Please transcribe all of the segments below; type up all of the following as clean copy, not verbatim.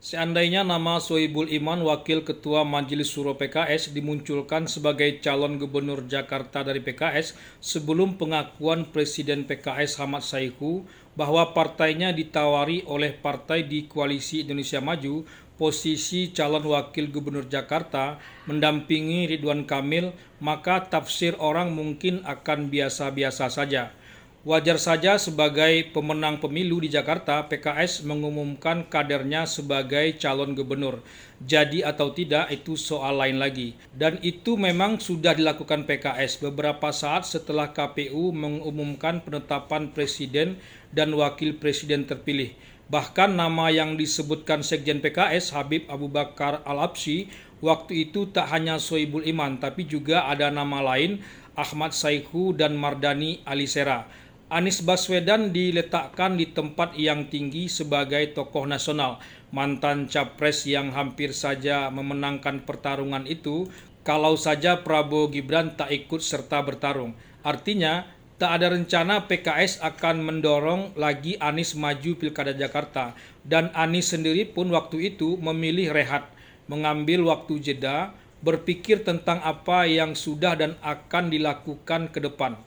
Seandainya nama Sohibul Iman, Wakil Ketua Majelis Syuro PKS, dimunculkan sebagai calon gubernur Jakarta dari PKS sebelum pengakuan Presiden PKS Ahmad Saiku bahwa partainya ditawari oleh partai di Koalisi Indonesia Maju posisi calon wakil gubernur Jakarta mendampingi Ridwan Kamil, maka tafsir orang mungkin akan biasa-biasa saja. Wajar saja sebagai pemenang pemilu di Jakarta, PKS mengumumkan kadernya sebagai calon gubernur. Jadi atau tidak itu soal lain lagi. Dan itu memang sudah dilakukan PKS beberapa saat setelah KPU mengumumkan penetapan presiden dan wakil presiden terpilih. Bahkan nama yang disebutkan Sekjen PKS Habib Abu Bakar Al-Habsyi waktu itu tak hanya Sohibul Iman, tapi juga ada nama lain Ahmad Saiku dan Mardani Alisera. Anies Baswedan diletakkan di tempat yang tinggi sebagai tokoh nasional. Mantan capres yang hampir saja memenangkan pertarungan itu, kalau saja Prabowo Gibran tak ikut serta bertarung. Artinya, tak ada rencana PKS akan mendorong lagi Anies maju Pilkada Jakarta. Dan Anies sendiri pun waktu itu memilih rehat, mengambil waktu jeda, berpikir tentang apa yang sudah dan akan dilakukan ke depan.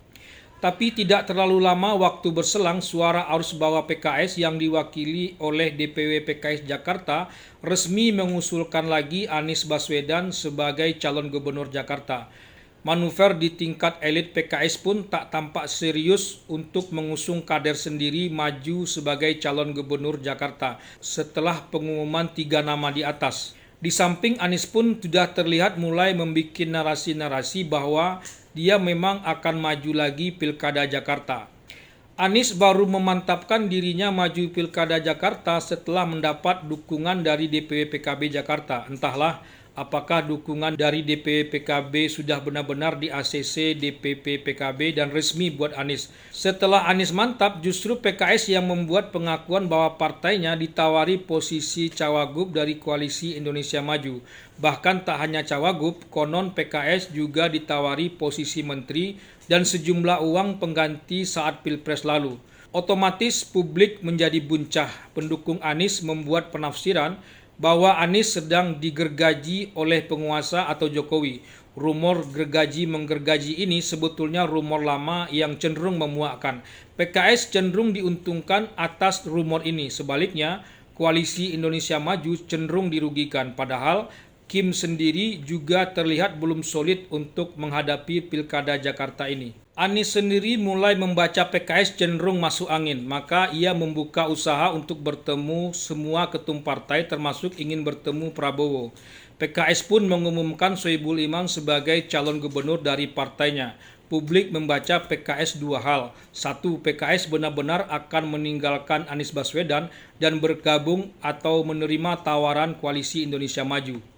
Tapi tidak terlalu lama waktu berselang, suara arus bawah PKS yang diwakili oleh DPW PKS Jakarta resmi mengusulkan lagi Anies Baswedan sebagai calon gubernur Jakarta. Manuver di tingkat elit PKS pun tak tampak serius untuk mengusung kader sendiri maju sebagai calon gubernur Jakarta setelah pengumuman 3 nama di atas. Di samping Anies pun sudah terlihat mulai membuat narasi-narasi bahwa dia memang akan maju lagi Pilkada Jakarta. Anies baru memantapkan dirinya maju Pilkada Jakarta setelah mendapat dukungan dari DPW PKB Jakarta. Entahlah apakah dukungan dari DPW PKB sudah benar-benar di ACC DPP PKB dan resmi buat Anies. Setelah Anies mantap, justru PKS yang membuat pengakuan bahwa partainya ditawari posisi cawagup dari Koalisi Indonesia Maju. Bahkan tak hanya cawagup, konon PKS juga ditawari posisi menteri dan sejumlah uang pengganti saat Pilpres lalu. Otomatis publik menjadi buncah. Pendukung Anies membuat penafsiran bahwa Anies sedang digergaji oleh penguasa atau Jokowi. Rumor gergaji-menggergaji ini sebetulnya rumor lama yang cenderung memuakkan. PKS cenderung diuntungkan atas rumor ini. Sebaliknya, Koalisi Indonesia Maju cenderung dirugikan. Padahal Kim sendiri juga terlihat belum solid untuk menghadapi Pilkada Jakarta ini. Anies sendiri mulai membaca PKS cenderung masuk angin, maka ia membuka usaha untuk bertemu semua ketum partai termasuk ingin bertemu Prabowo. PKS pun mengumumkan Sohibul Iman sebagai calon gubernur dari partainya. Publik membaca PKS dua hal. Satu, PKS benar-benar akan meninggalkan Anies Baswedan dan bergabung atau menerima tawaran Koalisi Indonesia Maju.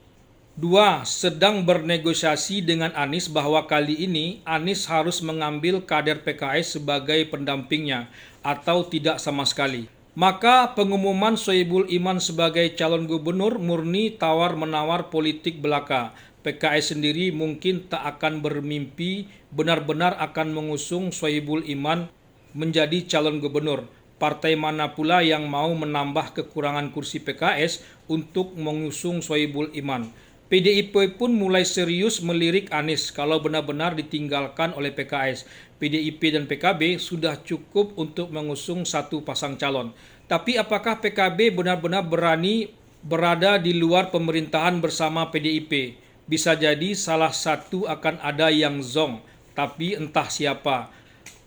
2. Sedang bernegosiasi dengan Anies bahwa kali ini Anies harus mengambil kader PKS sebagai pendampingnya atau tidak sama sekali. Maka pengumuman Sohibul Iman sebagai calon gubernur murni tawar-menawar politik belaka. PKS sendiri mungkin tak akan bermimpi benar-benar akan mengusung Sohibul Iman menjadi calon gubernur. Partai mana pula yang mau menambah kekurangan kursi PKS untuk mengusung Sohibul Iman. PDIP pun mulai serius melirik Anies kalau benar-benar ditinggalkan oleh PKS. PDIP dan PKB sudah cukup untuk mengusung satu pasang calon. Tapi apakah PKB benar-benar berani berada di luar pemerintahan bersama PDIP? Bisa jadi salah satu akan ada yang zong, tapi entah siapa.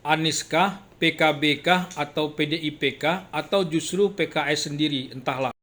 Anies kah, PKB kah, atau PDIP kah, atau justru PKS sendiri, entahlah.